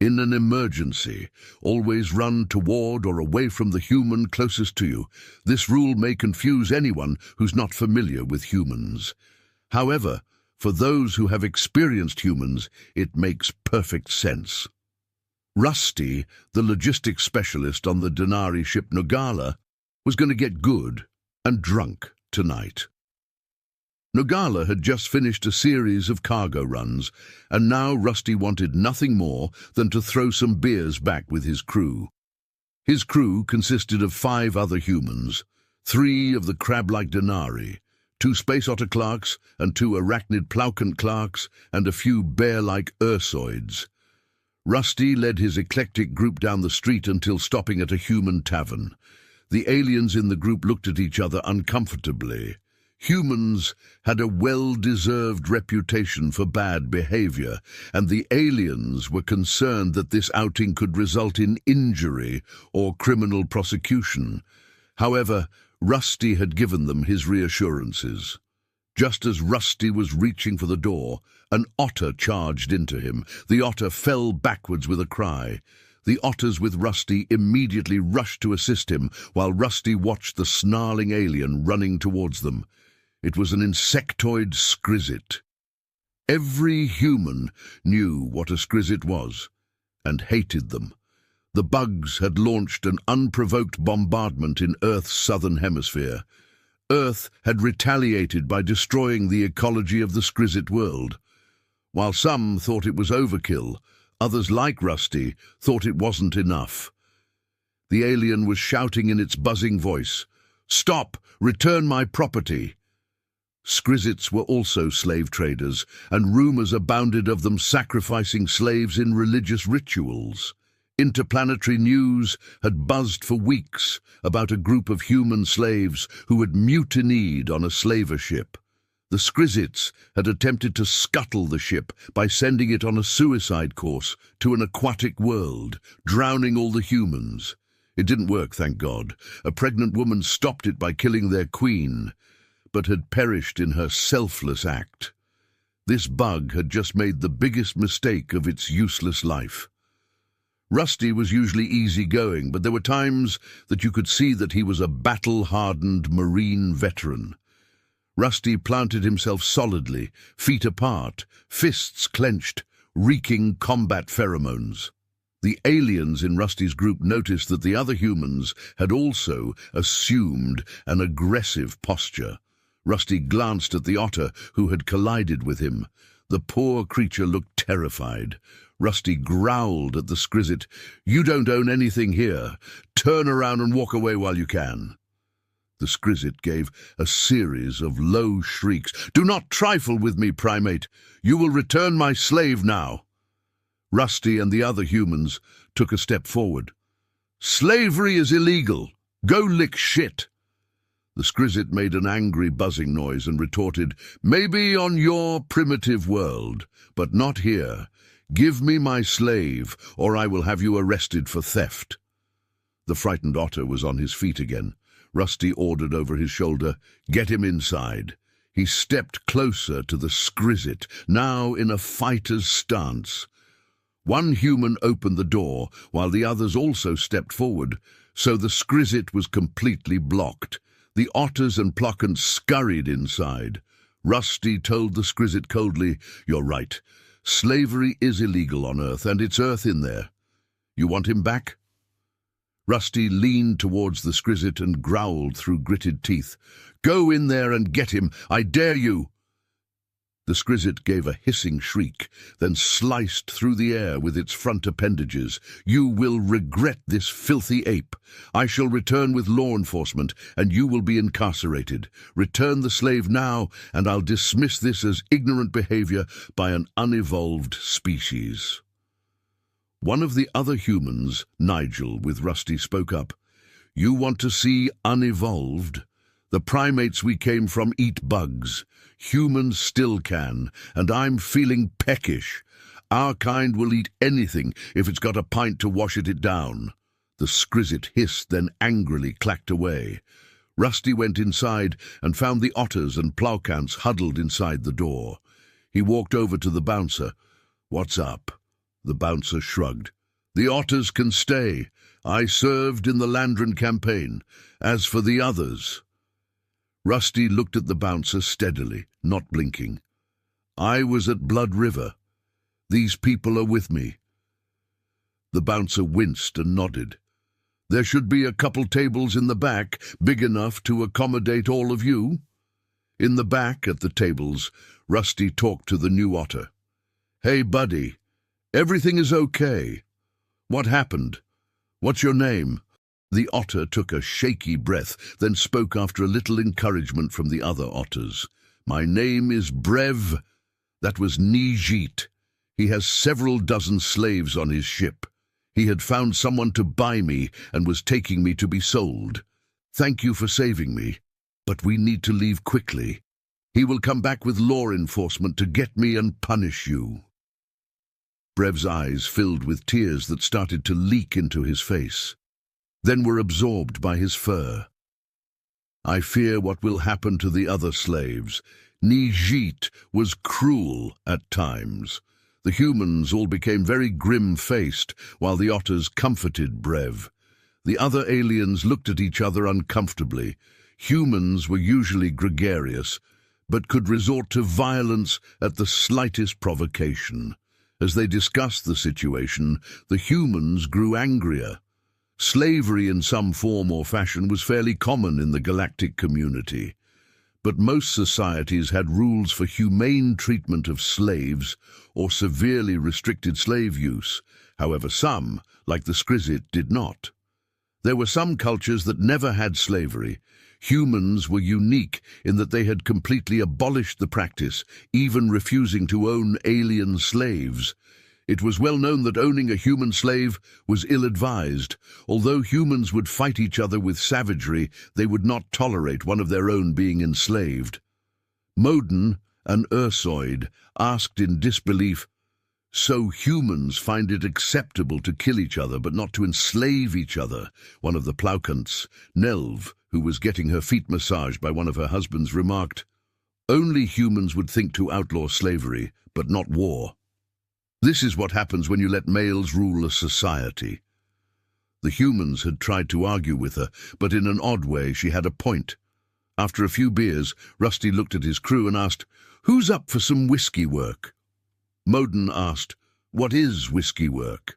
In an emergency, always run toward or away from the human closest to you. This rule may confuse anyone who's not familiar with humans. However, for those who have experienced humans, it makes perfect sense. Rusty, the logistics specialist on the Denari ship Nogala, was going to get good and drunk tonight. Nogala had just finished a series of cargo runs, and now Rusty wanted nothing more than to throw some beers back with his crew. His crew consisted of 5 other humans, 3 of the crab-like Denari, 2 space otter clerks and 2 arachnid plaucant clerks, and a few bear-like ursoids. Rusty led his eclectic group down the street until stopping at a human tavern. The aliens in the group looked at each other uncomfortably. Humans had a well-deserved reputation for bad behavior, and the aliens were concerned that this outing could result in injury or criminal prosecution. However, Rusty had given them his reassurances. Just as Rusty was reaching for the door, an otter charged into him. The otter fell backwards with a cry. The otters with Rusty immediately rushed to assist him, while Rusty watched the snarling alien running towards them. It was an insectoid scrizit. Every human knew what a scrizit was, and hated them. The bugs had launched an unprovoked bombardment in Earth's southern hemisphere. Earth had retaliated by destroying the ecology of the scrizit world. While some thought it was overkill, others, like Rusty, thought it wasn't enough. The alien was shouting in its buzzing voice, "Stop! Return my property!" Scrizits were also slave traders, and rumors abounded of them sacrificing slaves in religious rituals. Interplanetary news had buzzed for weeks about a group of human slaves who had mutinied on a slaver ship. The Scrizits had attempted to scuttle the ship by sending it on a suicide course to an aquatic world, drowning all the humans. It didn't work, thank God. A pregnant woman stopped it by killing their queen, but had perished in her selfless act. This bug had just made the biggest mistake of its useless life. Rusty was usually easygoing, but there were times that you could see that he was a battle-hardened Marine veteran. Rusty planted himself solidly, feet apart, fists clenched, reeking combat pheromones. The aliens in Rusty's group noticed that the other humans had also assumed an aggressive posture. Rusty glanced at the otter who had collided with him. The poor creature looked terrified. Rusty growled at the Scrizit, "You don't own anything here. Turn around and walk away while you can." The Scrizit gave a series of low shrieks. "Do not trifle with me, primate. You will return my slave now." Rusty and the other humans took a step forward. "Slavery is illegal. Go lick shit." The Scrizit made an angry buzzing noise and retorted, "Maybe on your primitive world, but not here. Give me my slave, or I will have you arrested for theft." The frightened otter was on his feet again. Rusty ordered over his shoulder, "Get him inside." He stepped closer to the Scrizit, now in a fighter's stance. One human opened the door, while the others also stepped forward, so the Scrizit was completely blocked. The otters and plaucants scurried inside. Rusty told the Scrizit coldly, "You're right. Slavery is illegal on Earth, and it's Earth in there. You want him back?" Rusty leaned towards the Scrizit and growled through gritted teeth, "Go in there and get him, I dare you!" The Scrizit gave a hissing shriek, then sliced through the air with its front appendages. "You will regret this, filthy ape. I shall return with law enforcement, and you will be incarcerated. Return the slave now, and I'll dismiss this as ignorant behavior by an unevolved species." One of the other humans, Nigel, with Rusty, spoke up. "You want to see unevolved? The primates we came from eat bugs. Humans still can, and I'm feeling peckish. Our kind will eat anything if it's got a pint to wash it down." The Scrizit hissed, then angrily clacked away. Rusty went inside and found the otters and plaucants huddled inside the door. He walked over to the bouncer. "What's up?" The bouncer shrugged. The otters can stay. I served in the Landron campaign. As for the others... Rusty looked at the bouncer steadily, not blinking. I was at Blood River. These people are with me. The bouncer winced and nodded. There should be a couple tables in the back, big enough to accommodate all of you. In the back, at the tables, Rusty talked to the new otter. Hey, buddy, everything is okay. What happened? What's your name? The otter took a shaky breath, then spoke after a little encouragement from the other otters. My name is Brev. That was Nijit. He has several dozen slaves on his ship. He had found someone to buy me and was taking me to be sold. Thank you for saving me, but we need to leave quickly. He will come back with law enforcement to get me and punish you. Brev's eyes filled with tears that started to leak into his face, then were absorbed by his fur. I fear what will happen to the other slaves. Nijit was cruel at times. The humans all became very grim-faced, while the otters comforted Brev. The other aliens looked at each other uncomfortably. Humans were usually gregarious, but could resort to violence at the slightest provocation. As they discussed the situation, the humans grew angrier. Slavery in some form or fashion was fairly common in the galactic community, but most societies had rules for humane treatment of slaves or severely restricted slave use. However, some, like the Skrizit, did not. There were some cultures that never had slavery. Humans were unique in that they had completely abolished the practice, even refusing to own alien slaves. It was well known that owning a human slave was ill-advised. Although humans would fight each other with savagery, they would not tolerate one of their own being enslaved. Modin, an Ursoid, asked in disbelief, "So humans find it acceptable to kill each other but not to enslave each other?" One of the Plaukants, Nelv, who was getting her feet massaged by one of her husbands, remarked, "Only humans would think to outlaw slavery, but not war. This is what happens when you let males rule a society." The humans had tried to argue with her, but in an odd way she had a point. After a few beers, Rusty looked at his crew and asked, "Who's up for some whiskey work?" Modin asked, "What is whiskey work?"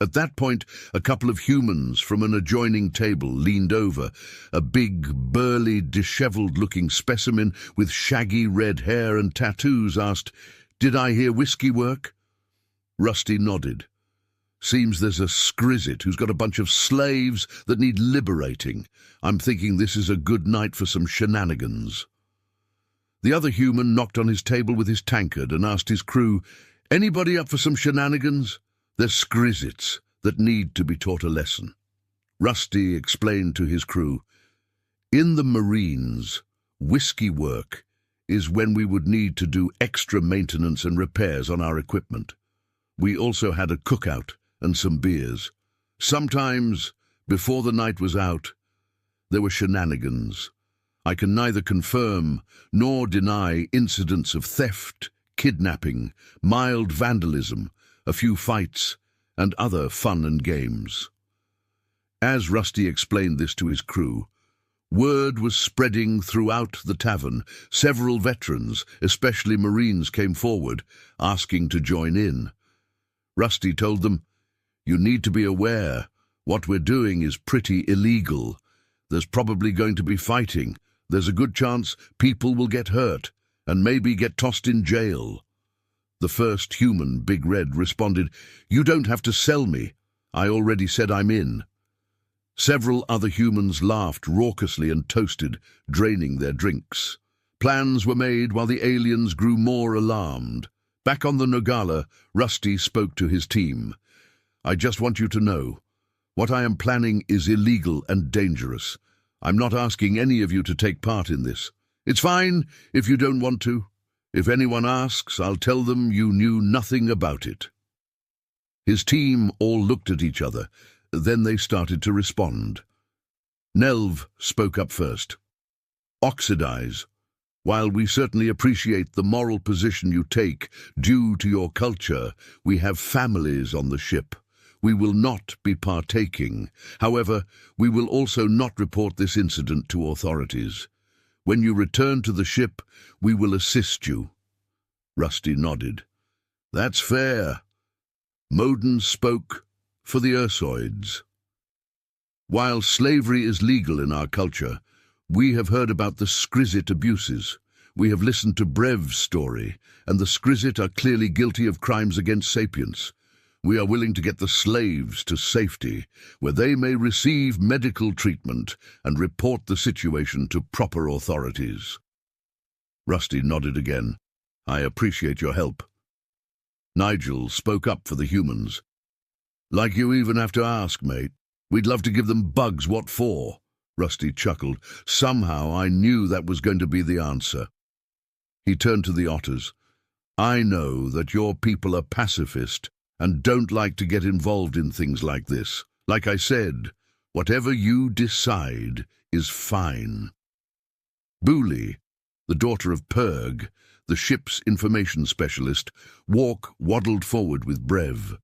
At that point, a couple of humans from an adjoining table leaned over. A big, burly, disheveled-looking specimen with shaggy red hair and tattoos asked, "Did I hear whiskey work?" Rusty nodded. "Seems there's a Skrizit who's got a bunch of slaves that need liberating. I'm thinking this is a good night for some shenanigans." The other human knocked on his table with his tankard and asked his crew, "Anybody up for some shenanigans? They're Skrizits that need to be taught a lesson." Rusty explained to his crew, "In the Marines, whiskey work is when we would need to do extra maintenance and repairs on our equipment. We also had a cookout and some beers. Sometimes, before the night was out, there were shenanigans. I can neither confirm nor deny incidents of theft, kidnapping, mild vandalism, a few fights, and other fun and games." As Rusty explained this to his crew, word was spreading throughout the tavern. Several veterans, especially Marines, came forward, asking to join in. Rusty told them, "You need to be aware. What we're doing is pretty illegal. There's probably going to be fighting. There's a good chance people will get hurt and maybe get tossed in jail." The first human, Big Red, responded, "You don't have to sell me. I already said I'm in." Several other humans laughed raucously and toasted, draining their drinks. Plans were made while the aliens grew more alarmed. Back on the Nogala, Rusty spoke to his team. "I just want you to know, what I am planning is illegal and dangerous. I'm not asking any of you to take part in this. It's fine if you don't want to. If anyone asks, I'll tell them you knew nothing about it." His team all looked at each other. Then they started to respond. Nelv spoke up first. "Oxidize. While we certainly appreciate the moral position you take due to your culture, we have families on the ship. We will not be partaking. However, we will also not report this incident to authorities. When you return to the ship, we will assist you." Rusty nodded. "That's fair." Moden spoke for the Ursoids. "While slavery is legal in our culture, we have heard about the Skrizit abuses. We have listened to Brev's story, and the Skrizit are clearly guilty of crimes against sapience. We are willing to get the slaves to safety, where they may receive medical treatment and report the situation to proper authorities." Rusty nodded again. "I appreciate your help." Nigel spoke up for the humans. "Like you even have to ask, mate. We'd love to give them bugs, what for?" Rusty chuckled. "Somehow I knew that was going to be the answer." He turned to the otters. "I know that your people are pacifist and don't like to get involved in things like this. Like I said, whatever you decide is fine." Booley, the daughter of Purg, the ship's information specialist, waddled forward with Brev.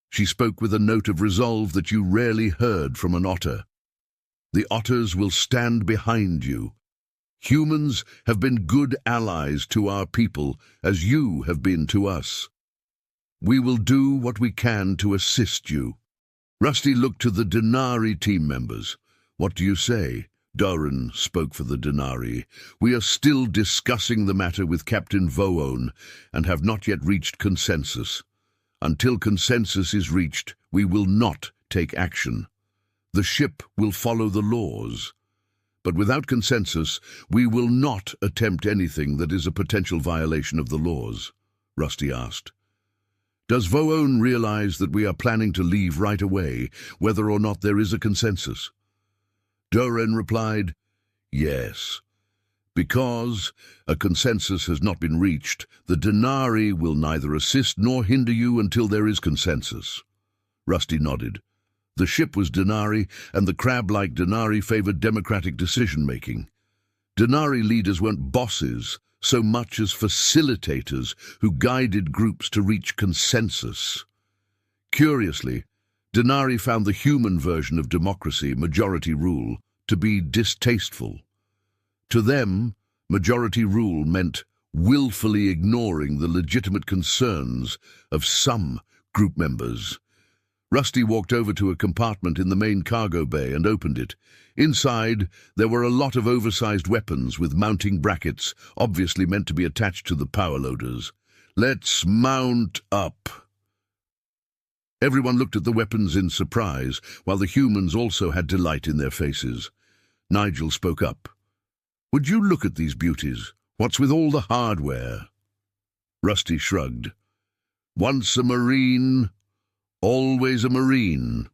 She spoke with a note of resolve that you rarely heard from an otter. "The otters will stand behind you. Humans have been good allies to our people, as you have been to us. We will do what we can to assist you." Rusty looked to the Denari team members. "What do you say?" Doran spoke for the Denari. "We are still discussing the matter with Captain Voone and have not yet reached consensus. Until consensus is reached, we will not take action. The ship will follow the laws. But without consensus, we will not attempt anything that is a potential violation of the laws." Rusty asked. "Does Voone realize that we are planning to leave right away, whether or not there is a consensus?" Doran replied, "Yes. Because a consensus has not been reached, the Denari will neither assist nor hinder you until there is consensus." Rusty nodded. The ship was Denari, and the crab-like Denari favored democratic decision-making. Denari leaders weren't bosses so much as facilitators who guided groups to reach consensus. Curiously, Denari found the human version of democracy, majority rule, to be distasteful. To them, majority rule meant willfully ignoring the legitimate concerns of some group members. Rusty walked over to a compartment in the main cargo bay and opened it. Inside, there were a lot of oversized weapons with mounting brackets, obviously meant to be attached to the power loaders. "Let's mount up." Everyone looked at the weapons in surprise, while the humans also had delight in their faces. Nigel spoke up. "Would you look at these beauties? What's with all the hardware?" Rusty shrugged. "Once a Marine, always a Marine."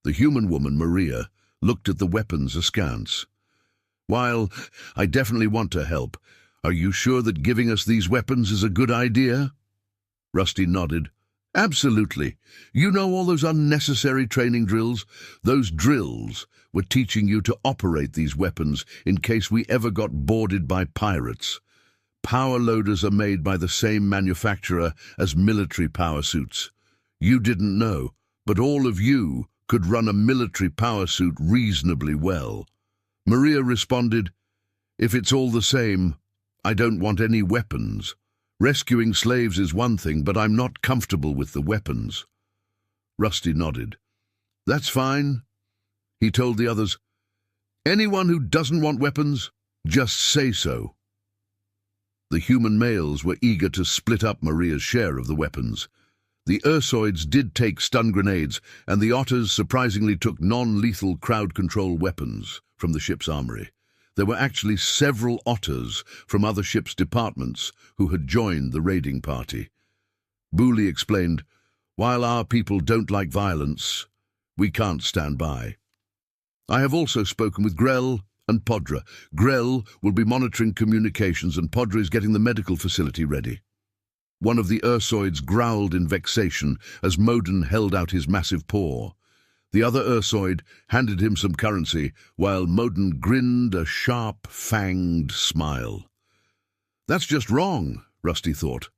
The human woman, Maria, looked at the weapons askance. "While I definitely want to help, are you sure that giving us these weapons is a good idea?" Rusty nodded. "Absolutely. You know all those unnecessary training drills? Those drills were teaching you to operate these weapons in case we ever got boarded by pirates. Power loaders are made by the same manufacturer as military power suits. You didn't know, but all of you could run a military power suit reasonably well." Maria responded, "If it's all the same, I don't want any weapons. Rescuing slaves is one thing, but I'm not comfortable with the weapons." Rusty nodded. "That's fine." He told the others, "Anyone who doesn't want weapons, just say so." The human males were eager to split up Maria's share of the weapons. The Ursoids did take stun grenades, and the otters surprisingly took non-lethal crowd control weapons from the ship's armory. There were actually several otters from other ship's departments who had joined the raiding party. Booley explained, "While our people don't like violence, we can't stand by." "I have also spoken with Grell and Podra. Grell will be monitoring communications and Podra is getting the medical facility ready." One of the Ursoids growled in vexation as Moden held out his massive paw. The other Ursoid handed him some currency, while Modin grinned a sharp, fanged smile. That's just wrong, Rusty thought.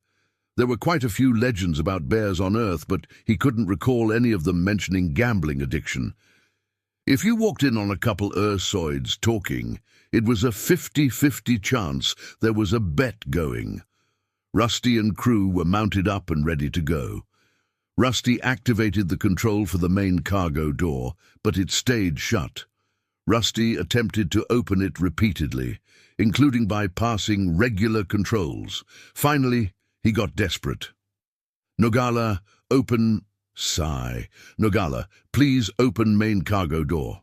There were quite a few legends about bears on Earth, but he couldn't recall any of them mentioning gambling addiction. If you walked in on a couple Ursoids talking, it was a 50-50 chance there was a bet going. Rusty and crew were mounted up and ready to go. Rusty activated the control for the main cargo door, but it stayed shut. Rusty attempted to open it repeatedly, including by passing regular controls. Finally, he got desperate. Nogala, open... Sigh. Nogala, please open main cargo door.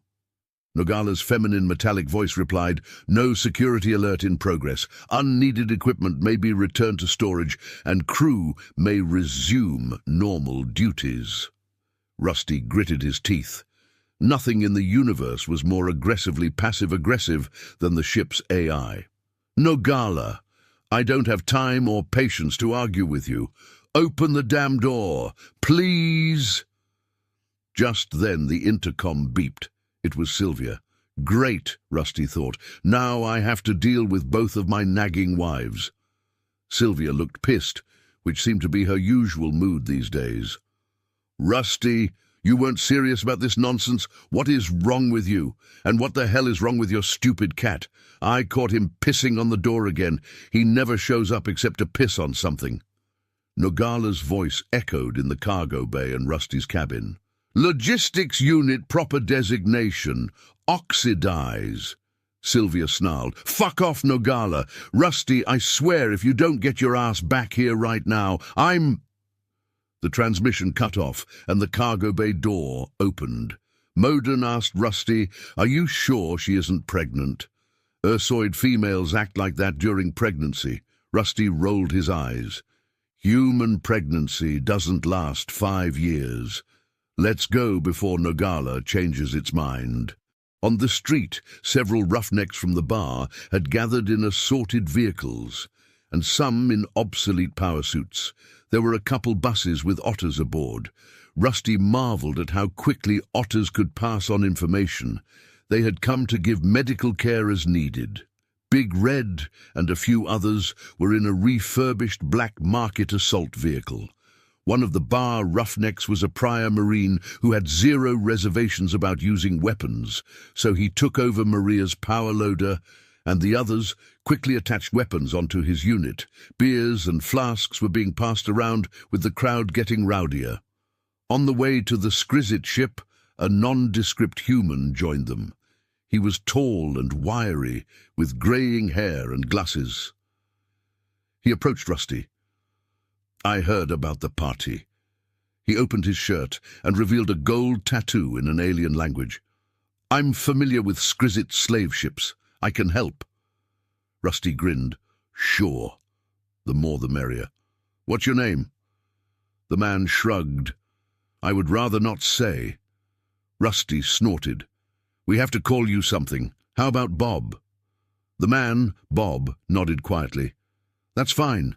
Nogala's feminine metallic voice replied, no security alert in progress. Unneeded equipment may be returned to storage, and crew may resume normal duties. Rusty gritted his teeth. Nothing in the universe was more aggressively passive-aggressive than the ship's AI. Nogala, I don't have time or patience to argue with you. Open the damn door, please. Just then the intercom beeped. It was Sylvia. Great, Rusty thought. Now I have to deal with both of my nagging wives. Sylvia looked pissed, which seemed to be her usual mood these days. Rusty, you weren't serious about this nonsense? What is wrong with you? And what the hell is wrong with your stupid cat? I caught him pissing on the door again. He never shows up except to piss on something. Nogala's voice echoed in the cargo bay and Rusty's cabin. Logistics unit proper designation. Oxidize. Sylvia snarled. Fuck off, Nogala. Rusty, I swear if you don't get your ass back here right now, I'm... The transmission cut off and the cargo bay door opened. Modin asked Rusty, are you sure she isn't pregnant? Ursoid females act like that during pregnancy. Rusty rolled his eyes. Human pregnancy doesn't last 5 years. Let's go before Nogala changes its mind. On the street, several roughnecks from the bar had gathered in assorted vehicles, and some in obsolete power suits. There were a couple buses with otters aboard. Rusty marveled at how quickly otters could pass on information. They had come to give medical care as needed. Big Red and a few others were in a refurbished black market assault vehicle. One of the bar roughnecks was a prior Marine who had zero reservations about using weapons, so he took over Maria's power loader, and the others quickly attached weapons onto his unit. Beers and flasks were being passed around, with the crowd getting rowdier. On the way to the Skrizit ship, a nondescript human joined them. He was tall and wiry, with greying hair and glasses. He approached Rusty. I heard about the party. He opened his shirt and revealed a gold tattoo in an alien language. I'm familiar with Skrizit slave ships. I can help. Rusty grinned. Sure. The more the merrier. What's your name? The man shrugged. I would rather not say. Rusty snorted. We have to call you something. How about Bob? The man, Bob, nodded quietly. That's fine.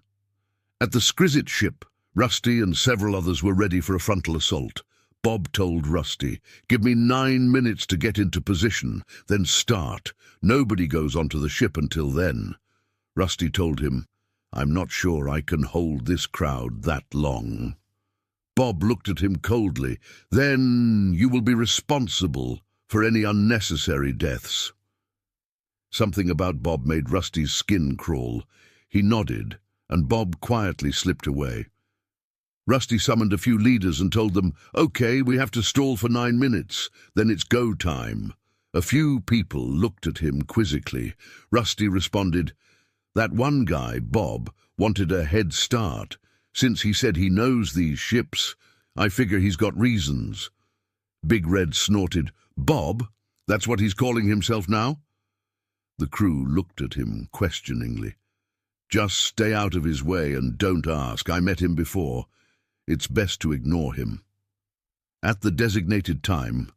At the Skrizit ship, Rusty and several others were ready for a frontal assault. Bob told Rusty, give me 9 minutes to get into position, then start. Nobody goes onto the ship until then. Rusty told him, I'm not sure I can hold this crowd that long. Bob looked at him coldly. Then you will be responsible for any unnecessary deaths. Something about Bob made Rusty's skin crawl. He nodded, and Bob quietly slipped away. Rusty summoned a few leaders and told them, okay, we have to stall for 9 minutes, then it's go time. A few people looked at him quizzically. Rusty responded, that one guy, Bob, wanted a head start. Since he said he knows these ships, I figure he's got reasons. Big Red snorted, Bob? That's what he's calling himself now? The crew looked at him questioningly. Just stay out of his way and don't ask. I met him before. It's best to ignore him. At the designated time,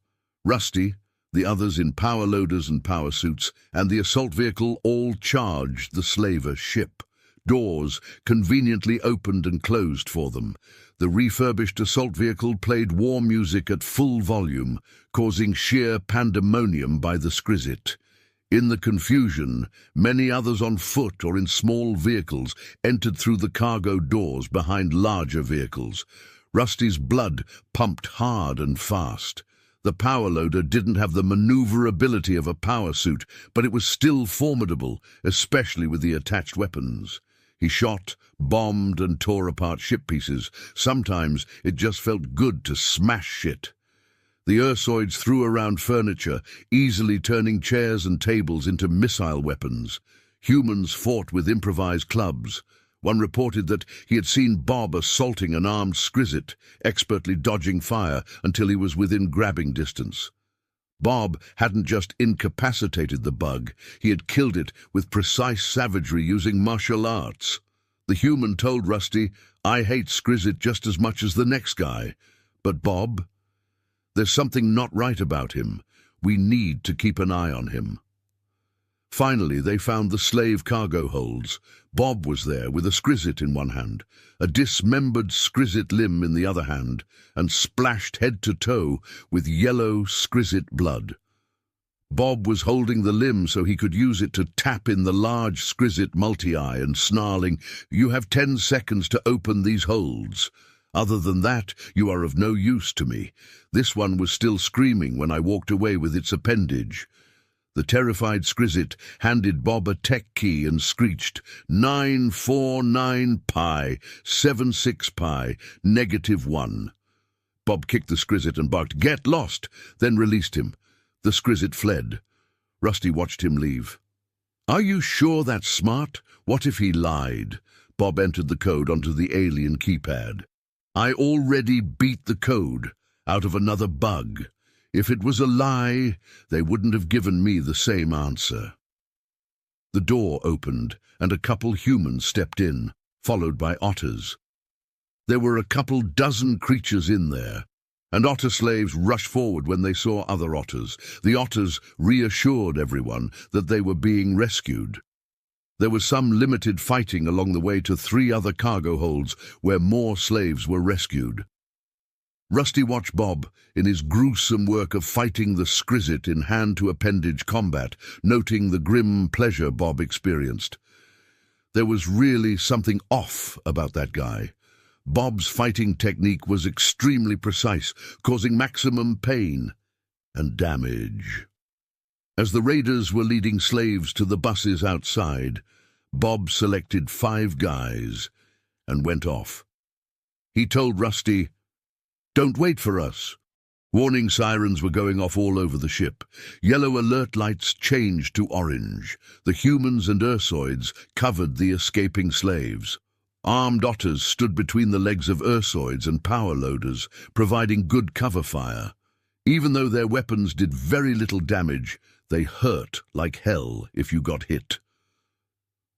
Rusty, the others in power loaders and power suits, and the assault vehicle all charged the slaver ship. doors conveniently opened and closed for them. The refurbished assault vehicle played war music at full volume, causing sheer pandemonium by the Skrizit. In the confusion, many others on foot or in small vehicles entered through the cargo doors behind larger vehicles. Rusty's blood pumped hard and fast. The power loader didn't have the maneuverability of a power suit, but it was still formidable, especially with the attached weapons. He shot, bombed, and tore apart ship pieces. Sometimes it just felt good to smash shit. The Ursoids threw around furniture, easily turning chairs and tables into missile weapons. Humans fought with improvised clubs. One reported that he had seen Bob assaulting an armed Skrizit, expertly dodging fire until he was within grabbing distance. Bob hadn't just incapacitated the bug, he had killed it with precise savagery using martial arts. The human told Rusty, "I hate Skrizit just as much as the next guy. But Bob? There's something not right about him. We need to keep an eye on him." Finally, they found the slave cargo holds. Bob was there with a Skrizit in one hand, a dismembered Skrizit limb in the other hand, and splashed head to toe with yellow Skrizit blood. Bob was holding the limb so he could use it to tap in the large Skrizit multi-eye and snarling, "You have 10 seconds to open these holds. Other than that, you are of no use to me." This one was still screaming when I walked away with its appendage. The terrified Skrizit handed Bob a tech key and screeched, 949 pi, 76 pi, -1. Bob kicked the Skrizit and barked, "Get lost!" then released him. The Skrizit fled. Rusty watched him leave. "Are you sure that's smart? What if he lied?" Bob entered the code onto the alien keypad. "I already beat the code out of another bug. If it was a lie, they wouldn't have given me the same answer." The door opened, and a couple humans stepped in, followed by otters. There were a couple dozen creatures in there, and otter slaves rushed forward when they saw other otters. The otters reassured everyone that they were being rescued. There was some limited fighting along the way to 3 other cargo holds where more slaves were rescued. Rusty watched Bob in his gruesome work of fighting the Skrizit in hand-to-appendage combat, noting the grim pleasure Bob experienced. There was really something off about that guy. Bob's fighting technique was extremely precise, causing maximum pain and damage. As the raiders were leading slaves to the buses outside, Bob selected 5 guys and went off. He told Rusty, "Don't wait for us." Warning sirens were going off all over the ship. Yellow alert lights changed to orange. The humans and Ursoids covered the escaping slaves. Armed otters stood between the legs of Ursoids and power loaders, providing good cover fire. Even though their weapons did very little damage, they hurt like hell if you got hit.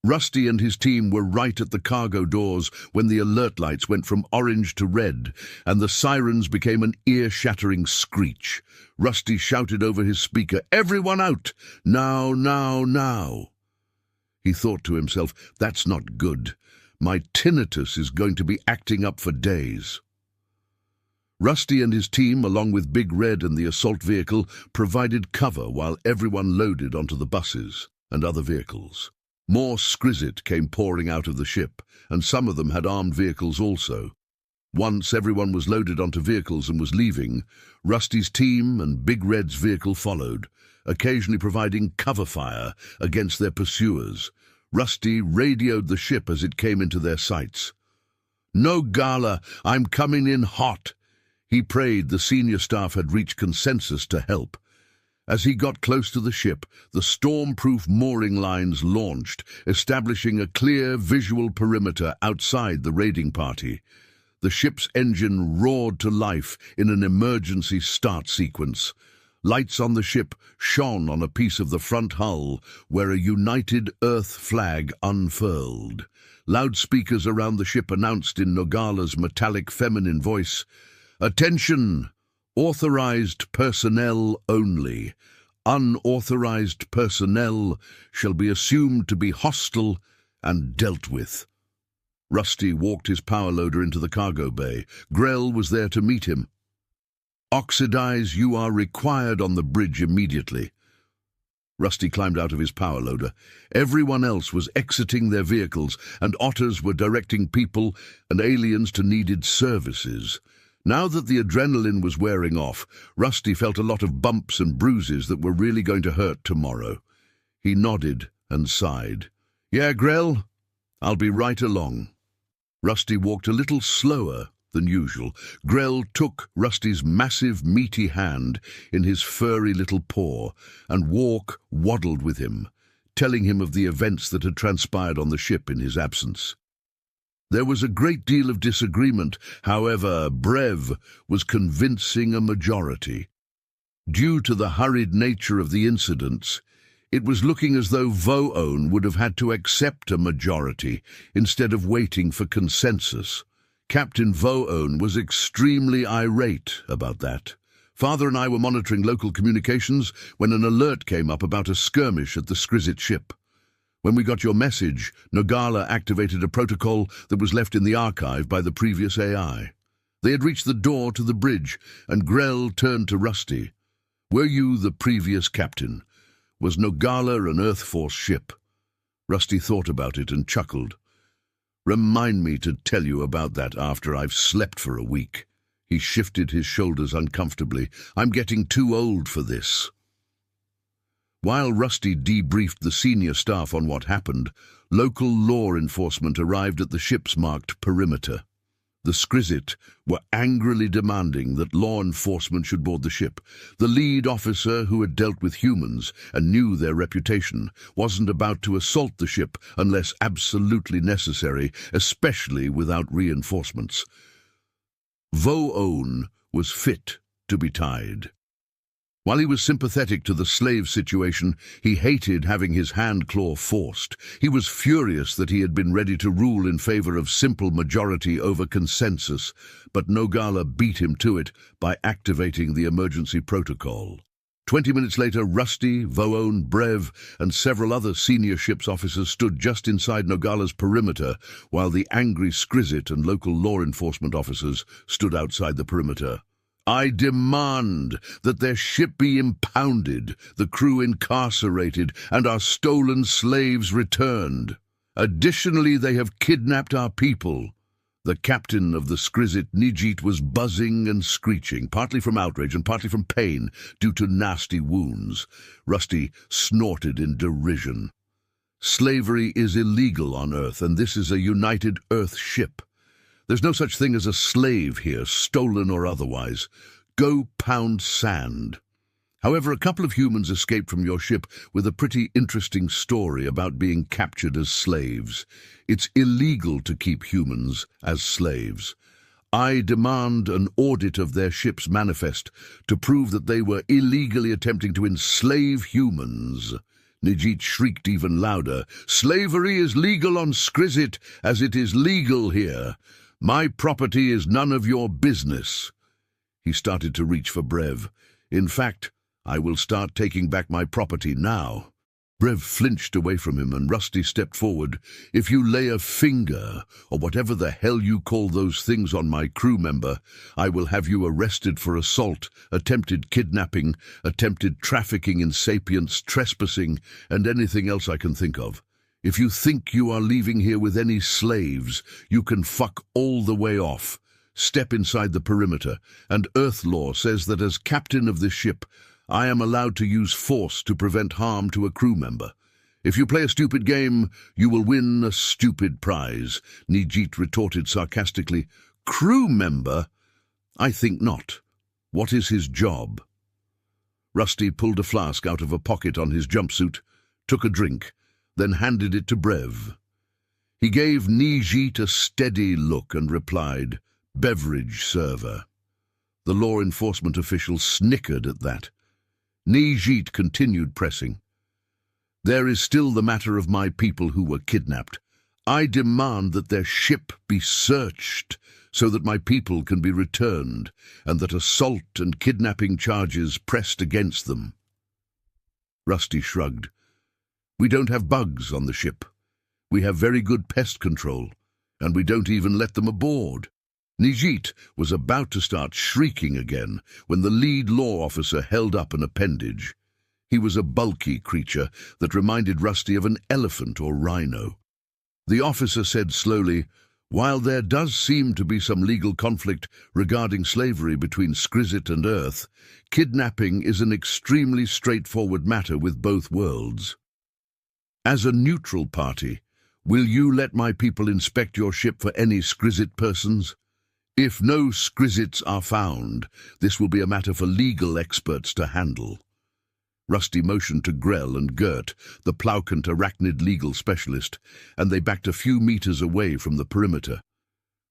Rusty and his team were right at the cargo doors when the alert lights went from orange to red, and the sirens became an ear-shattering screech. Rusty shouted over his speaker, "Everyone out! Now, now, now!" He thought to himself, "That's not good. My tinnitus is going to be acting up for days." Rusty and his team, along with Big Red and the assault vehicle, provided cover while everyone loaded onto the buses and other vehicles. More Skrizit came pouring out of the ship, and some of them had armed vehicles also. Once everyone was loaded onto vehicles and was leaving, Rusty's team and Big Red's vehicle followed, occasionally providing cover fire against their pursuers. Rusty radioed the ship as it came into their sights. "No Gala, I'm coming in hot." He prayed the senior staff had reached consensus to help. As he got close to the ship, the storm-proof mooring lines launched, establishing a clear visual perimeter outside the raiding party. The ship's engine roared to life in an emergency start sequence. Lights on the ship shone on a piece of the front hull where a united Earth flag unfurled. Loudspeakers around the ship announced in Nogala's metallic feminine voice, "Attention! Authorized personnel only. Unauthorized personnel shall be assumed to be hostile and dealt with. Rusty walked his power loader into the cargo bay. Grell was there to meet him. "Oxidize, you are required on the bridge immediately." Rusty climbed out of his power loader. Everyone else was exiting their vehicles, and otters were directing people and aliens to needed services. Now that the adrenaline was wearing off, Rusty felt a lot of bumps and bruises that were really going to hurt tomorrow. He nodded and sighed. "Yeah, Grell, I'll be right along." Rusty walked a little slower than usual. Grell took Rusty's massive, meaty hand in his furry little paw, and Walk waddled with him, telling him of the events that had transpired on the ship in his absence. There was a great deal of disagreement. However, Brev was convincing a majority. Due to the hurried nature of the incidents, it was looking as though Voone would have had to accept a majority instead of waiting for consensus. Captain Voone was extremely irate about that. Father and I were monitoring local communications when an alert came up about a skirmish at the Skrizit ship. When we got your message, Nogala activated a protocol that was left in the archive by the previous AI. They had reached the door to the bridge, and Grell turned to Rusty. "Were you the previous captain? Was Nogala an Earth Force ship?" Rusty thought about it and chuckled. "Remind me to tell you about that after I've slept for a week." He shifted his shoulders uncomfortably. "I'm getting too old for this." While Rusty debriefed the senior staff on what happened, local law enforcement arrived at the ship's marked perimeter. The Skrizit were angrily demanding that law enforcement should board the ship. The lead officer, who had dealt with humans and knew their reputation, wasn't about to assault the ship unless absolutely necessary, especially without reinforcements. Voone was fit to be tied. While he was sympathetic to the slave situation, he hated having his hand claw forced. He was furious that he had been ready to rule in favor of simple majority over consensus, but Nogala beat him to it by activating the emergency protocol. 20 minutes later, Rusty, Voone, Brev, and several other senior ship's officers stood just inside Nogala's perimeter, while the angry Skrizit and local law enforcement officers stood outside the perimeter. "I demand that their ship be impounded, the crew incarcerated, and our stolen slaves returned. Additionally, they have kidnapped our people." The captain of the Skrizit, Nijit, was buzzing and screeching, partly from outrage and partly from pain due to nasty wounds. Rusty snorted in derision. "Slavery is illegal on Earth, and this is a United Earth ship. There's no such thing as a slave here, stolen or otherwise. Go pound sand." However, a couple of humans escaped from your ship with a pretty interesting story about being captured as slaves. It's illegal to keep humans as slaves. I demand an audit of their ship's manifest to prove that they were illegally attempting to enslave humans. Nijit shrieked even louder. "Slavery is legal on Skrizit as it is legal here. My property is none of your business." He started to reach for Brev. "In fact, I will start taking back my property now." Brev flinched away from him, and Rusty stepped forward. "If you lay a finger, or whatever the hell you call those things, on my crew member, I will have you arrested for assault, attempted kidnapping, attempted trafficking in sapients, trespassing, and anything else I can think of. If you think you are leaving here with any slaves, you can fuck all the way off. Step inside the perimeter, and Earth law says that as captain of this ship, I am allowed to use force to prevent harm to a crew member. If you play a stupid game, you will win a stupid prize." Nijit retorted sarcastically. "Crew member? I think not. What is his job?" Rusty pulled a flask out of a pocket on his jumpsuit, took a drink, then handed it to Brev. He gave Nijit a steady look and replied, "Beverage server." The law enforcement official snickered at that. Nijit continued pressing. "There is still the matter of my people who were kidnapped. I demand that their ship be searched so that my people can be returned, and that assault and kidnapping charges pressed against them." Rusty shrugged. "We don't have bugs on the ship. We have very good pest control, and we don't even let them aboard." Nijit was about to start shrieking again when the lead law officer held up an appendage. He was a bulky creature that reminded Rusty of an elephant or rhino. The officer said slowly, "While there does seem to be some legal conflict regarding slavery between Skrizit and Earth, kidnapping is an extremely straightforward matter with both worlds. As a neutral party, will you let my people inspect your ship for any Skrizit persons? If no Skrizits are found, this will be a matter for legal experts to handle." Rusty motioned to Grell and Gert, the Ploukant arachnid legal specialist, and they backed a few meters away from the perimeter.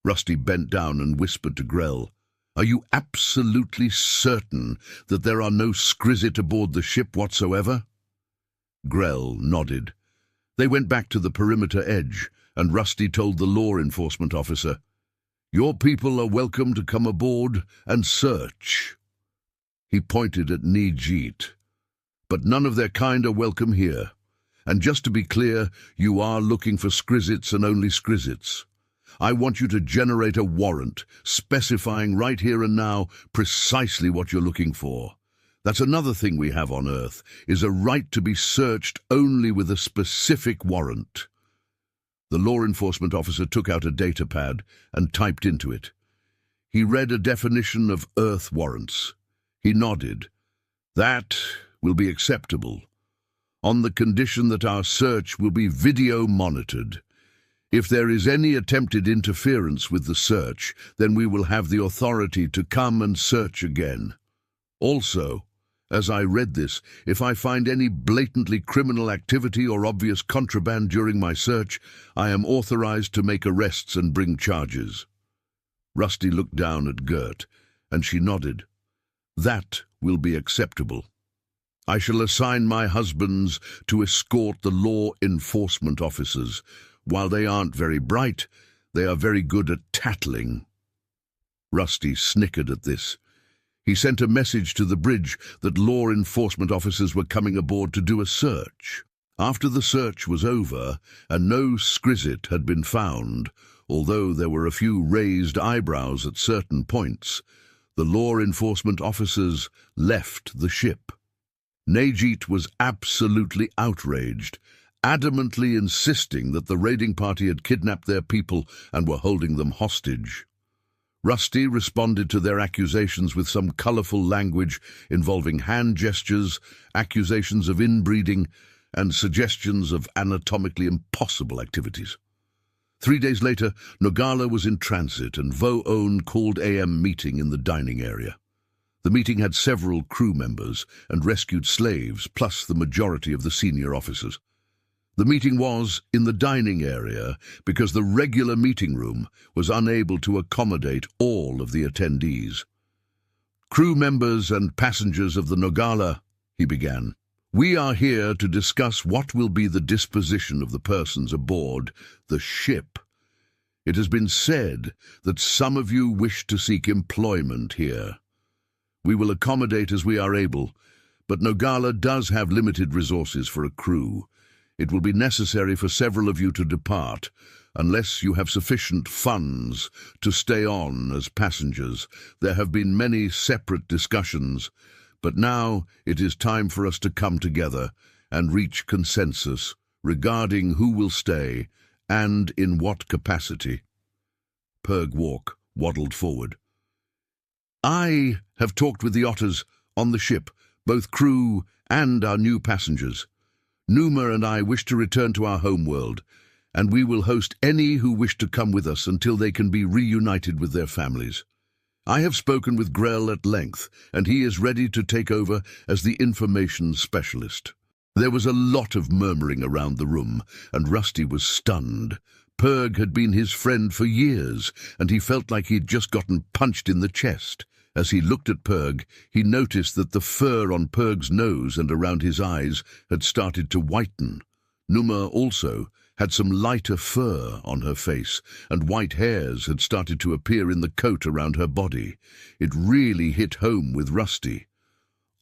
Rusty bent down and whispered to Grell, "Are you absolutely certain that there are no Skrizit aboard the ship whatsoever?" Grell nodded. They went back to the perimeter edge, and Rusty told the law enforcement officer, "Your people are welcome to come aboard and search." He pointed at Nijit. "But none of their kind are welcome here. And just to be clear, you are looking for Skrizits and only Skrizits. I want you to generate a warrant, specifying right here and now precisely what you're looking for. That's another thing we have on Earth, is a right to be searched only with a specific warrant." The law enforcement officer took out a data pad and typed into it. He read a definition of Earth warrants. He nodded. "That will be acceptable, on the condition that our search will be video monitored. If there is any attempted interference with the search, then we will have the authority to come and search again. Also, as I read this, if I find any blatantly criminal activity or obvious contraband during my search, I am authorized to make arrests and bring charges." Rusty looked down at Gert, and she nodded. "That will be acceptable. I shall assign my husbands to escort the law enforcement officers. While they aren't very bright, they are very good at tattling." Rusty snickered at this. He sent a message to the bridge that law enforcement officers were coming aboard to do a search. After the search was over and no Skrizit had been found, although there were a few raised eyebrows at certain points, the law enforcement officers left the ship. Nijit was absolutely outraged, adamantly insisting that the raiding party had kidnapped their people and were holding them hostage. Rusty responded to their accusations with some colorful language involving hand gestures, accusations of inbreeding, and suggestions of anatomically impossible activities. 3 days later, Nogala was in transit and Vo-On called AM meeting in the dining area. The meeting had several crew members and rescued slaves, plus the majority of the senior officers. The meeting was in the dining area because the regular meeting room was unable to accommodate all of the attendees. "Crew members and passengers of the Nogala," he began, "we are here to discuss what will be the disposition of the persons aboard the ship. It has been said that some of you wish to seek employment here. We will accommodate as we are able, but Nogala does have limited resources for a crew. It will be necessary for several of you to depart, unless you have sufficient funds to stay on as passengers. There have been many separate discussions, but now it is time for us to come together and reach consensus regarding who will stay and in what capacity." Purg Walk waddled forward. "I have talked with the otters on the ship, both crew and our new passengers. Numa and I wish to return to our home world, and we will host any who wish to come with us until they can be reunited with their families. I have spoken with Grell at length, and he is ready to take over as the information specialist." There was a lot of murmuring around the room, and Rusty was stunned. Purg had been his friend for years, and he felt like he'd just gotten punched in the chest. As he looked at Purg, he noticed that the fur on Purg's nose and around his eyes had started to whiten. Numa also had some lighter fur on her face, and white hairs had started to appear in the coat around her body. It really hit home with Rusty.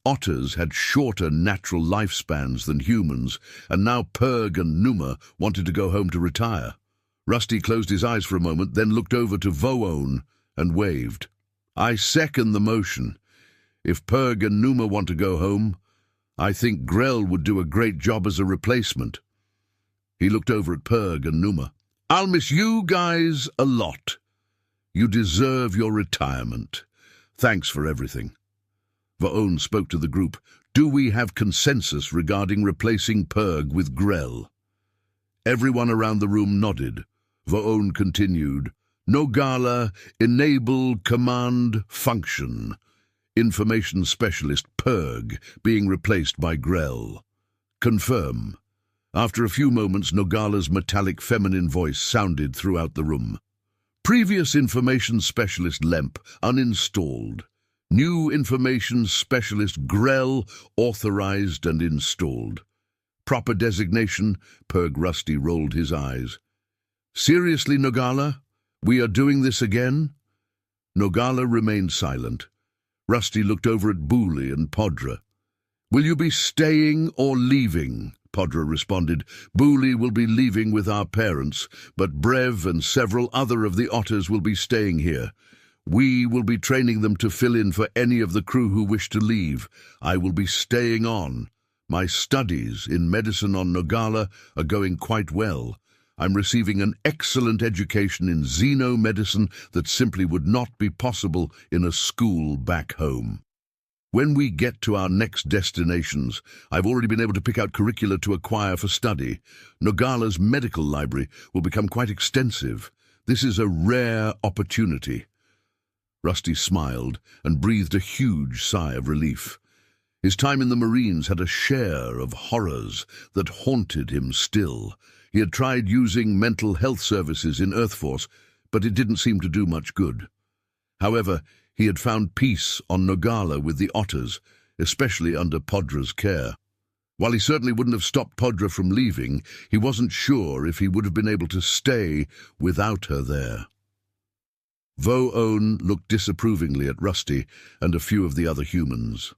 Otters had shorter natural lifespans than humans, and now Purg and Numa wanted to go home to retire. Rusty closed his eyes for a moment, then looked over to Voone and waved. "I second the motion. If Purg and Numa want to go home, I think Grell would do a great job as a replacement." He looked over at Purg and Numa. "I'll miss you guys a lot. You deserve your retirement. Thanks for everything." Voone spoke to the group. "Do we have consensus regarding replacing Purg with Grell?" Everyone around the room nodded. Voone continued. "Nogala, enable command function. Information specialist Purg being replaced by Grell. Confirm." After a few moments, Nogala's metallic feminine voice sounded throughout the room. "Previous information specialist Lemp uninstalled. New information specialist Grell authorized and installed. Proper designation." Purg Rusty rolled his eyes. "Seriously, Nogala? We are doing this again?" Nogala remained silent. Rusty looked over at Booley and Podra. "Will you be staying or leaving?" Podra responded. "Booley will be leaving with our parents, but Brev and several other of the otters will be staying here. We will be training them to fill in for any of the crew who wish to leave. I will be staying on. My studies in medicine on Nogala are going quite well. I'm receiving an excellent education in xenomedicine that simply would not be possible in a school back home. When we get to our next destinations, I've already been able to pick out curricula to acquire for study. Nogala's medical library will become quite extensive. This is a rare opportunity." Rusty smiled and breathed a huge sigh of relief. His time in the Marines had a share of horrors that haunted him still. He had tried using mental health services in Earth Force, but it didn't seem to do much good. However, he had found peace on Nogala with the otters, especially under Podra's care. While he certainly wouldn't have stopped Podra from leaving, he wasn't sure if he would have been able to stay without her there. Voone looked disapprovingly at Rusty and a few of the other humans.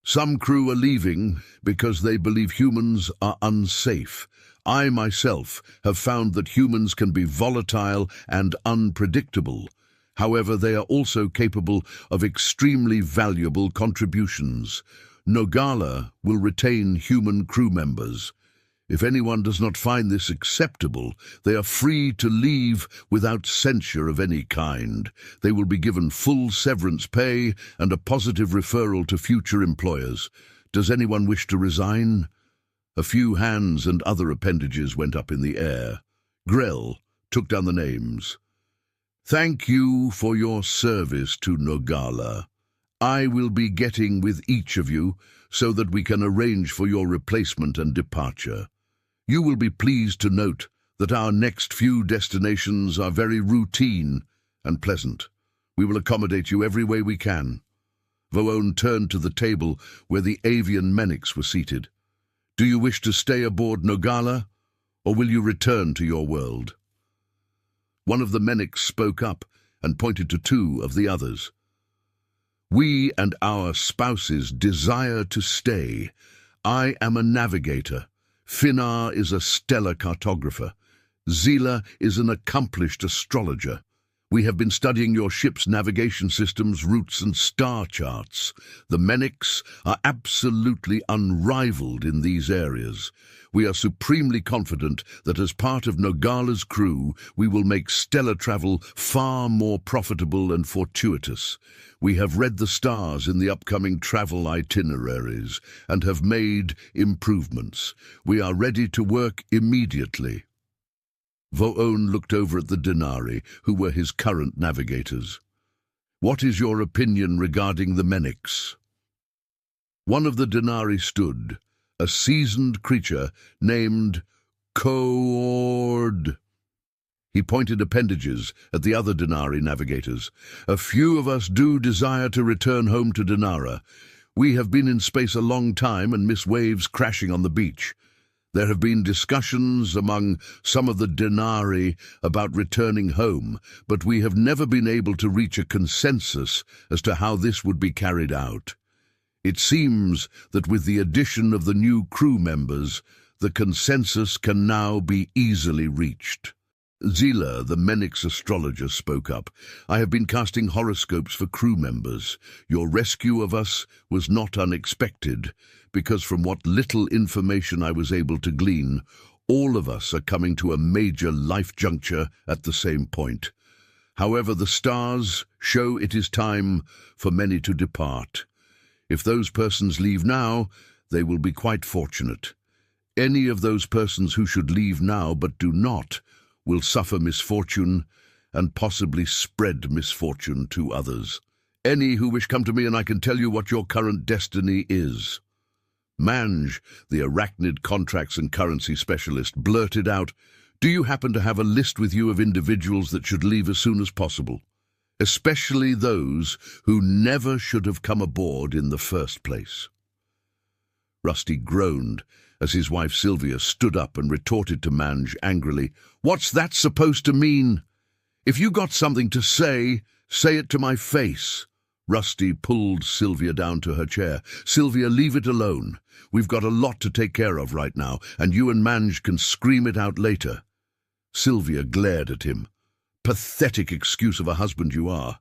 "Some crew are leaving because they believe humans are unsafe. I myself have found that humans can be volatile and unpredictable. However, they are also capable of extremely valuable contributions. Nogala will retain human crew members. If anyone does not find this acceptable, they are free to leave without censure of any kind. They will be given full severance pay and a positive referral to future employers. Does anyone wish to resign?" A few hands and other appendages went up in the air. Grell took down the names. "Thank you for your service to Nogala. I will be getting with each of you so that we can arrange for your replacement and departure. You will be pleased to note that our next few destinations are very routine and pleasant. We will accommodate you every way we can." Voone turned to the table where the avian Menix were seated. "Do you wish to stay aboard Nogala, or will you return to your world?" One of the Menix spoke up and pointed to two of the others. "We and our spouses desire to stay. I am a navigator. Finnar is a stellar cartographer. Zila is an accomplished astrologer. We have been studying your ship's navigation systems, routes and star charts. The Menix are absolutely unrivaled in these areas. We are supremely confident that as part of Nogala's crew, we will make stellar travel far more profitable and fortuitous. We have read the stars in the upcoming travel itineraries and have made improvements. We are ready to work immediately." Voone looked over at the Denari, who were his current navigators. "What is your opinion regarding the Menix?" One of the Denari stood, a seasoned creature named Coord. He pointed appendages at the other Denari navigators. "A few of us do desire to return home to Denara. We have been in space a long time and miss waves crashing on the beach. There have been discussions among some of the Denari about returning home, but we have never been able to reach a consensus as to how this would be carried out. It seems that with the addition of the new crew members, the consensus can now be easily reached. Zila, the Menix astrologer, spoke up. I have been casting horoscopes for crew members. Your rescue of us was not unexpected, because from what little information I was able to glean, all of us are coming to a major life juncture at the same point. However, the stars show it is time for many to depart. If those persons leave now, they will be quite fortunate. Any of those persons who should leave now but do not will suffer misfortune and possibly spread misfortune to others. Any who wish come to me and I can tell you what your current destiny is. Mange, the arachnid contracts and currency specialist, blurted out, do you happen to have a list with you of individuals that should leave as soon as possible? Especially those who never should have come aboard in the first place. Rusty groaned as his wife Sylvia stood up and retorted to Mange angrily, what's that supposed to mean? If you got something to say it to my face. Rusty pulled Sylvia down to her chair. Sylvia, leave it alone. We've got a lot to take care of right now, and you and Mange can scream it out later. Sylvia glared at him. Pathetic excuse of a husband you are.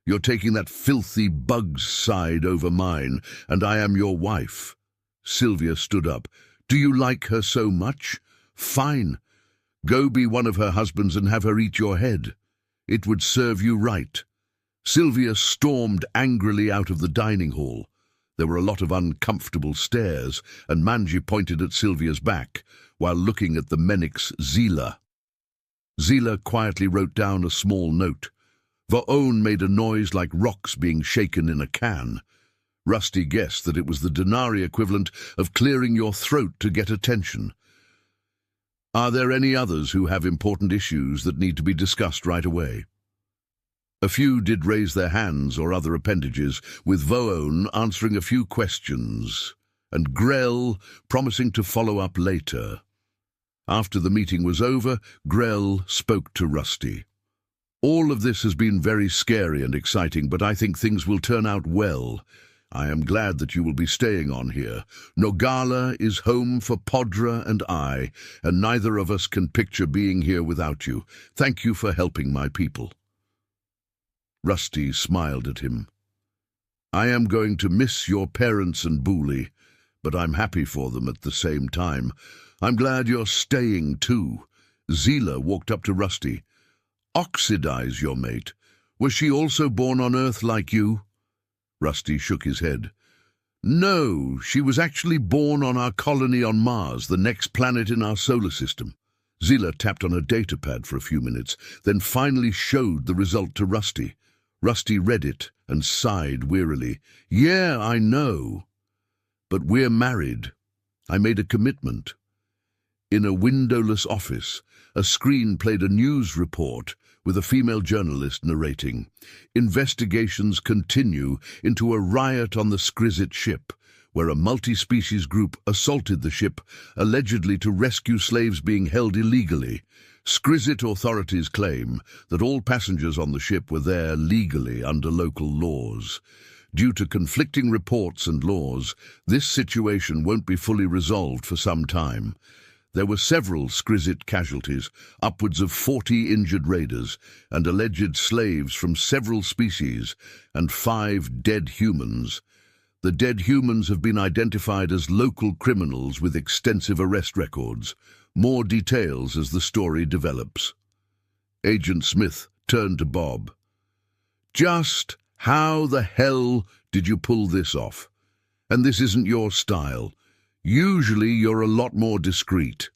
You're taking that filthy bug's side over mine, and I am your wife. Sylvia stood up. Do you like her so much? Fine. Go be one of her husbands and have her eat your head. It would serve you right. Sylvia stormed angrily out of the dining hall. There were a lot of uncomfortable stares, and Mange pointed at Sylvia's back, while looking at the Menix Zila. Zila quietly wrote down a small note. Vaon made a noise like rocks being shaken in a can. Rusty guessed that it was the denarii equivalent of clearing your throat to get attention. Are there any others who have important issues that need to be discussed right away? A few did raise their hands or other appendages, with Vaon answering a few questions, and Grell promising to follow up later. After the meeting was over, Grell spoke to Rusty. All of this has been very scary and exciting, but I think things will turn out well. I am glad that you will be staying on here. Nogala is home for Podra and I, and neither of us can picture being here without you. Thank you for helping my people. Rusty smiled at him. I am going to miss your parents and Booley, but I'm happy for them at the same time. I'm glad you're staying too. Zila walked up to Rusty. Oxidize your mate. Was she also born on Earth like you? Rusty shook his head. No, she was actually born on our colony on Mars, the next planet in our solar system. Zila tapped on a data pad for a few minutes, then finally showed the result to Rusty. Rusty read it and sighed wearily. Yeah, I know. But we're married. I made a commitment. In a windowless office, a screen played a news report with a female journalist narrating. Investigations continue into a riot on the Skrizit ship, where a multi-species group assaulted the ship, allegedly to rescue slaves being held illegally. Skrizit authorities claim that all passengers on the ship were there legally under local laws. Due to conflicting reports and laws, this situation won't be fully resolved for some time. There were several Skrizit casualties, upwards of 40 injured raiders, and alleged slaves from several species, and 5 dead humans. The dead humans have been identified as local criminals with extensive arrest records. More details as the story develops. Agent Smith turned to Bob. Just how the hell did you pull this off? And this isn't your style. Usually you're a lot more discreet.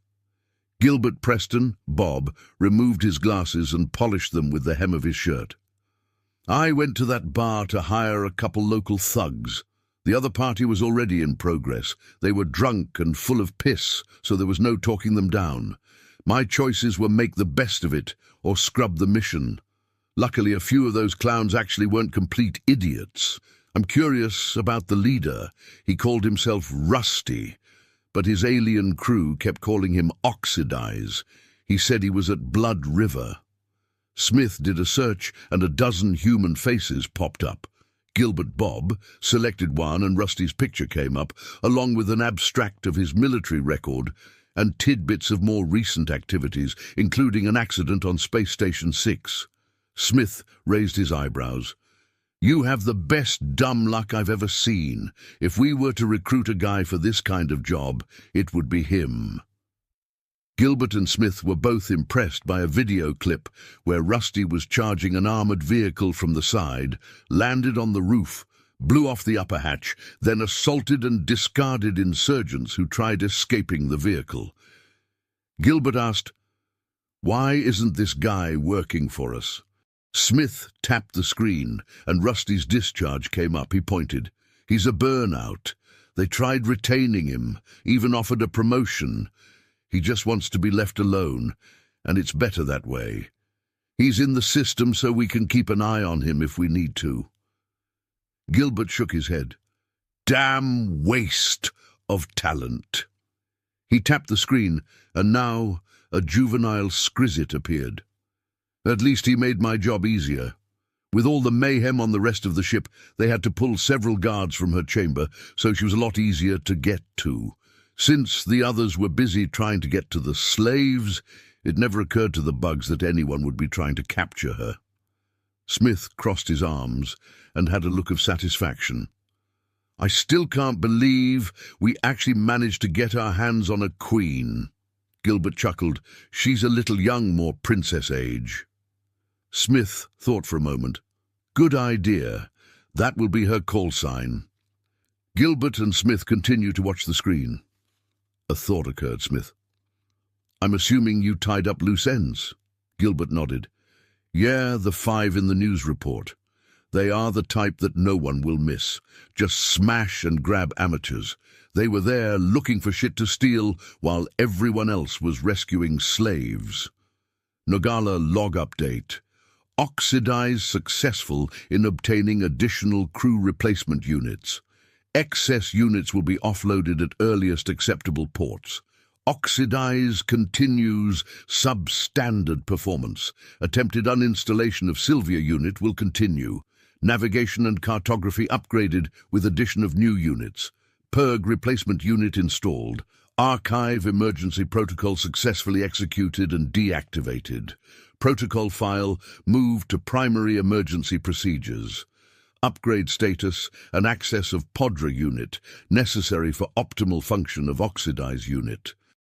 Gilbert Preston, Bob, removed his glasses and polished them with the hem of his shirt. I went to that bar to hire a couple local thugs. The other party was already in progress. They were drunk and full of piss, so there was no talking them down. My choices were make the best of it or scrub the mission. Luckily, a few of those clowns actually weren't complete idiots. I'm curious about the leader. He called himself Rusty, but his alien crew kept calling him Oxidize. He said he was at Blood River. Smith did a search and a dozen human faces popped up. Gilbert Bob selected one and Rusty's picture came up, along with an abstract of his military record and tidbits of more recent activities, including an accident on Space Station 6. Smith raised his eyebrows. "You have the best dumb luck I've ever seen. If we were to recruit a guy for this kind of job, it would be him." Gilbert and Smith were both impressed by a video clip where Rusty was charging an armored vehicle from the side, landed on the roof, blew off the upper hatch, then assaulted and discarded insurgents who tried escaping the vehicle. Gilbert asked, "Why isn't this guy working for us?" Smith tapped the screen, and Rusty's discharge came up. He pointed. "He's a burnout. They tried retaining him, even offered a promotion. He just wants to be left alone, and it's better that way. He's in the system so we can keep an eye on him if we need to." Gilbert shook his head. "Damn waste of talent." He tapped the screen, and now a juvenile Skrizit appeared. "At least he made my job easier. With all the mayhem on the rest of the ship, they had to pull several guards from her chamber, so she was a lot easier to get to. Since the others were busy trying to get to the slaves, it never occurred to the bugs that anyone would be trying to capture her." Smith crossed his arms and had a look of satisfaction. "I still can't believe we actually managed to get our hands on a queen." Gilbert chuckled. "She's a little young, more princess age." Smith thought for a moment. "Good idea. That will be her call sign." Gilbert and Smith continued to watch the screen. A thought occurred Smith. "I'm assuming you tied up loose ends." Gilbert nodded. "Yeah, the 5 in the news report. They are the type that no one will miss. Just smash and grab amateurs. They were there looking for shit to steal while everyone else was rescuing slaves." Nogala log update. Oxidize successful in obtaining additional crew replacement units. Excess units will be offloaded at earliest acceptable ports. Oxidize continues substandard performance. Attempted uninstallation of Sylvia unit will continue. Navigation and cartography upgraded with addition of new units. Purg replacement unit installed. Archive emergency protocol successfully executed and deactivated. Protocol file moved to primary emergency procedures. Upgrade status and access of Podra unit, necessary for optimal function of Oxidize unit.